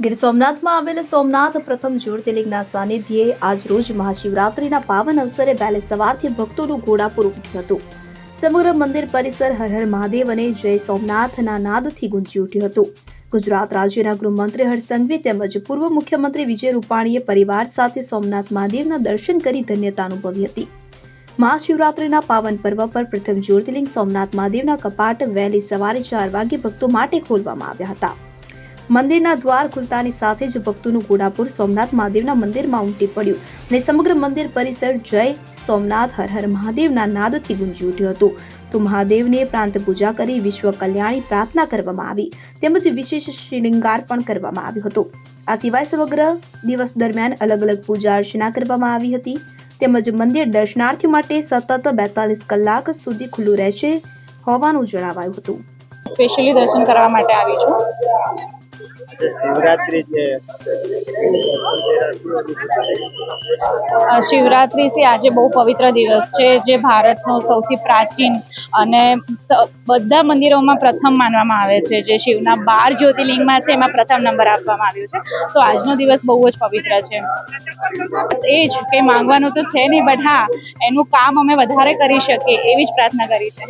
ગીર સોમનાથમાં આવેલ સોમનાથ પ્રથમ જ્યોતિર્લિંગના સાનિધ્યે આજરોજ મહાશિવરાત્રિના પાવન અવસરે વહેલી સવારથી ભક્તોનું ઘોડાપુર ઉમટ્યું હતું. સમગ્ર મંદિર પરિસર હર હર મહાદેવ અને જય સોમનાથના નાદથી ગુંજી ઉઠ્યું હતું. ગુજરાત રાજ્યના ગૃહમંત્રી હર્ષ સંઘવી તેમજ પૂર્વ મુખ્યમંત્રી વિજય રૂપાણીએ પરિવાર સાથે સોમનાથ મહાદેવના દર્શન કરી ધન્યતા અનુભવી હતી. મહાશિવરાત્રિના પાવન પર્વ પર પ્રથમ જ્યોતિર્લિંગ સોમનાથ મહાદેવના કપાટ વહેલી સવારે 4 વાગે ભક્તો માટે ખોલવામાં આવ્યા હતા. મંદિરના દ્વાર ખુલતાની સાથે જ ભક્તોનું ઘોડાપુર સોમનાથ મહાદેવના મંદિરમાં ઉમટી પડ્યું અને સમગ્ર મંદિર પરિસર જય સોમનાથ હર હર મહાદેવના નાદથી ગુંજી ઉઠ્યું હતું. તો મહાદેવને પ્રાંત પૂજા કરી વિશ્વ કલ્યાણી પ્રાર્થના કરવામાં આવી તેમજ વિશેષ શ્રીલિંગાર પણ કરવામાં આવ્યો હતો. આ સિવાય સમગ્ર દિવસ દરમિયાન અલગ અલગ પૂજા અર્ચના કરવામાં આવી હતી તેમજ મંદિર દર્શનાર્થીઓ માટે સતત 42 કલાક સુધી ખુલ્લું રહેશે હોવાનું જણાવાયું હતું. સ્પેશિયલી દર્શન કરવા માટે આવી છું. શિવરાત્રી છે આજે બહુ પવિત્ર દિવસ છે, જે ભારતનો સૌથી પ્રાચીન અને બધા મંદિરોમાં પ્રથમ માનવામાં આવે છે. જે શિવના 12 જ્યોતિર્લિંગમાં છે એમાં પ્રથમ નંબર આપવામાં આવ્યો છે. તો આજનો દિવસ બહુ જ પવિત્ર છે. એ જ કે માંગવાનું તો છે નહીં, બટ હા એનું કામ અમે વધારે કરી શકીએ એવી જ પ્રાર્થના કરી છે.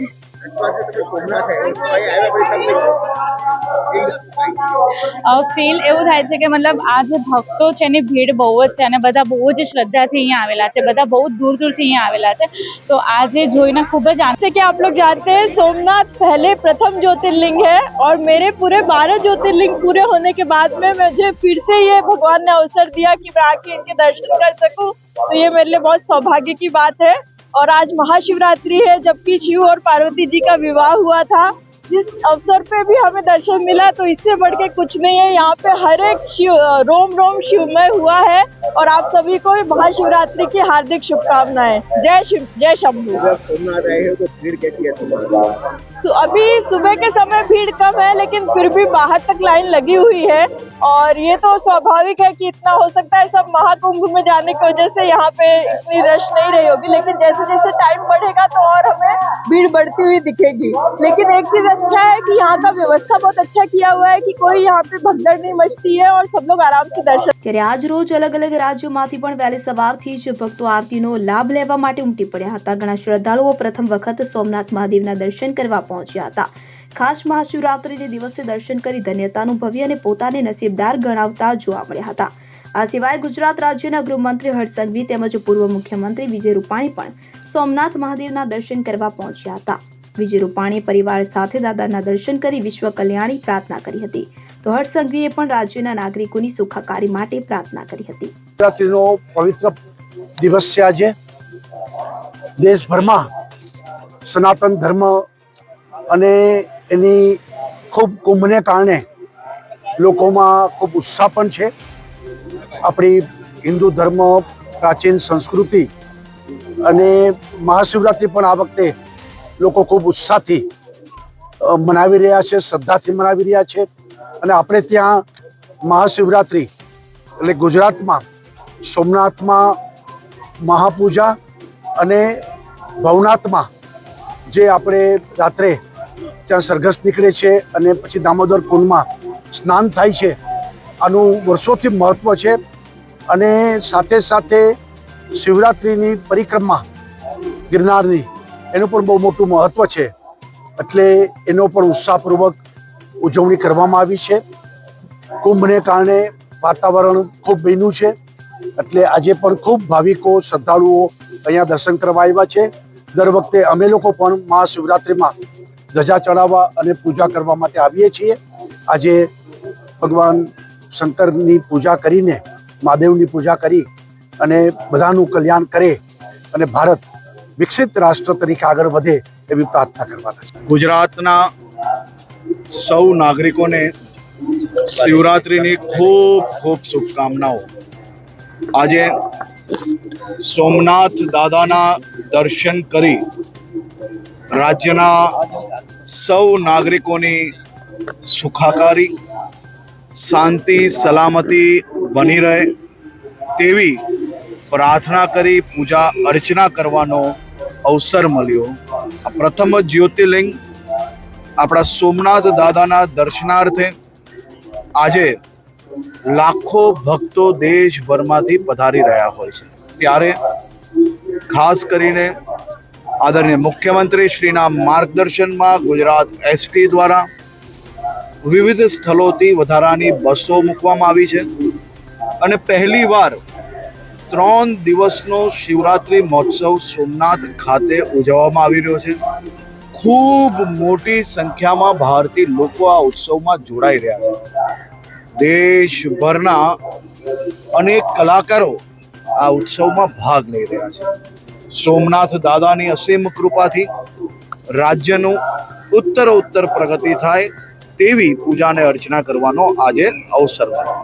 ફીલ એવું થાય છે કે મતલબ આ જે ભક્તો છે એની ભીડ બહુ જ છે અને બધા બહુ જ શ્રદ્ધાથી અહીંયા આવેલા છે. બધા બહુ दूर दूर થી અહીંયા आवेला છે. तो आज જોઈને खूब જ आनंद कि आप लोग जानते हैं सोमनाथ पहले प्रथम ज्योतिर्लिंग है और मेरे पूरे 12 ज्योतिर्लिंग पूरे होने के बाद में मुझे फिर से ये भगवान ने अवसर दिया कि मैं आके इनके दर्शन कर सकूं. तो ये मेरे लिए बहुत सौभाग्य की बात है. और आज महाशिवरात्रि है, जबकि शिव और पार्वती जी का विवाह हुआ था. जिस अवसर पे भी हमें दर्शन मिला तो इससे बढ़ के कुछ नहीं है. यहाँ पे हर एक शिव रोम रोम शिवमय हुआ है. और आप सभी को महाशिवरात्रि की हार्दिक शुभकामनाएं. जय शिव, जय शंभू. अभी सुबह के समय भीड़ कम है, लेकिन फिर भी बाहर तक लाइन लगी हुई है. और ये तो स्वाभाविक है कि इतना हो सकता है सब महाकुंभ में जाने की वजह से यहाँ पे इतनी रश नहीं रही होगी. लेकिन जैसे जैसे टाइम बढ़ेगा तो और हमें भीड़ बढ़ती हुई दिखेगी. लेकिन एक चीज अच्छा है कि यहाँ का व्यवस्था बहुत अच्छा किया हुआ है कि कोई यहाँ पे भगदड़ नहीं मचती है और सब लोग आराम से दर्शन. ત્યારે આજ રોજ અલગ અલગ રાજ્યોમાંથી પણ વહેલી સવારથી જ ભક્તો આરતીનો લાભ લેવા માટે ઉમટી પડ્યા હતા. ઘણા શ્રદ્ધાળુઓ પ્રથમ વખત સોમનાથ મહાદેવના દર્શન કરવા પહોંચ્યા હતા. ખાસ મહાશિવરાત્રિને દિવસે દર્શન કરી ધન્યતા અનુભવી અને પોતાને નસીબદાર ગણાવતા જોવા મળ્યા હતા. આ સિવાય ગુજરાત રાજ્યના ગૃહમંત્રી હર્ષ સંઘવી તેમજ પૂર્વ મુખ્યમંત્રી વિજય રૂપાણી પણ સોમનાથ મહાદેવના દર્શન કરવા પહોંચ્યા હતા. વિજય રૂપાણીએ પરિવાર સાથે દાદાના દર્શન કરી વિશ્વ કલ્યાણી પ્રાર્થના કરી હતી. તો હર્ષ સંઘવીએ પણ રાજ્યના નાગરિકોની સુખાકારી માટે પ્રાર્થના કરી હતી. શિવરાત્રીનો પવિત્ર દિવસ છે આજે. દેશભરમાં સનાતન ધર્મ અને એની ખૂબ કુંભને કારણે લોકોમાં ખૂબ ઉત્સાહ પણ છે. આપણી હિન્દુ ધર્મ, પ્રાચીન સંસ્કૃતિ અને મહાશિવરાત્રિ પણ આ વખતે લોકો ખૂબ ઉત્સાહથી મનાવી રહ્યા છે, શ્રદ્ધાથી મનાવી રહ્યા છે. અને આપણે ત્યાં મહાશિવરાત્રિ એટલે ગુજરાતમાં સોમનાથમાં મહાપૂજા અને ભવનાથમાં જે આપણે રાત્રે ત્યાં સરઘસ નીકળે છે અને પછી દામોદર કુંડમાં સ્નાન થાય છે. આનું વર્ષોથી મહત્ત્વ છે. અને સાથે સાથે શિવરાત્રિની પરિક્રમા ગિરનારની એનું પણ બહુ મોટું મહત્ત્વ છે. એટલે એનો પણ ઉત્સાહપૂર્વક ઉજવણી કરવામાં આવી છે. કુંભને કારણે વાતાવરણ ખૂબ બન્યું છે. એટલે આજે પણ ખૂબ ભાવિકો, શ્રદ્ધાળુઓ અહીંયા દર્શન કરવા આવ્યા છે. દર વખતે અમે લોકો પણ મહાશિવરાત્રિમાં ધજા ચડાવવા અને પૂજા કરવા માટે આવીએ છીએ. આજે ભગવાન શંકરની પૂજા કરીને, મહાદેવની પૂજા કરી અને બધાનું કલ્યાણ કરે અને ભારત વિકસિત રાષ્ટ્ર તરીકે આગળ વધે એવી પ્રાર્થના કરવાના છે. ગુજરાતના સૌ નાગરિકોને શિવરાત્રિની ખૂબ ખૂબ શુભકામનાઓ. આજે સોમનાથ દાદાના દર્શન કરી રાજ્યના સૌ નાગરિકોની સુખાકારી, શાંતિ, સલામતી બની રહે તેવી પ્રાર્થના કરી પૂજા અર્ચના કરવાનો અવસર મળ્યો. આ પ્રથમ જ્યોતિર્લિંગ આપણા સોમનાથ દાદાના દર્શનાર્થે આજે લાખો ભક્તો દેશભરમાંથી પધારી રહ્યા હોય છે, ત્યારે ખાસ કરીને આદરણીય મુખ્યમંત્રી શ્રીના માર્ગદર્શનમાં ગુજરાત એસટી દ્વારા વિવિધ સ્થળોથી વધારાની બસો મૂકવામાં આવી છે અને પહેલીવાર 3 દિવસનો શિવરાત્રિ મહોત્સવ સોમનાથ ખાતે ઉજવવામાં આવી રહ્યો છે. ખૂબ મોટી સંખ્યામાં ભારતીય લોકો આ ઉત્સવમાં જોડાઈ રહ્યા છે. દેશભરના અનેક કલાકારો આ ઉત્સવમાં ભાગ લઈ રહ્યા છે. સોમનાથ દાદાની અસીમ કૃપાથી રાજ્યનું ઉત્તરોત્તર પ્રગતિ થાય તેવી પૂજા અને અર્ચના કરવાનો આજે અવસર મળ્યો.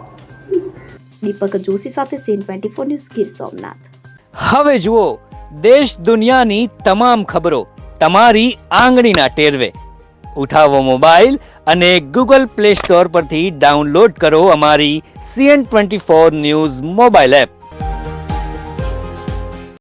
દીપક જોશી સાથે સીન 24 ન્યૂઝ ગીર સોમનાથ. હવે જુઓ દેશ દુનિયાની તમામ ખબરો તમારી આંગળીના ટેરવે. ઉઠાવો મોબાઈલ અને ગૂગલ પ્લે સ્ટોર પરથી ડાઉનલોડ કરો અમારી CN24 ન્યૂઝ મોબાઈલ એપ.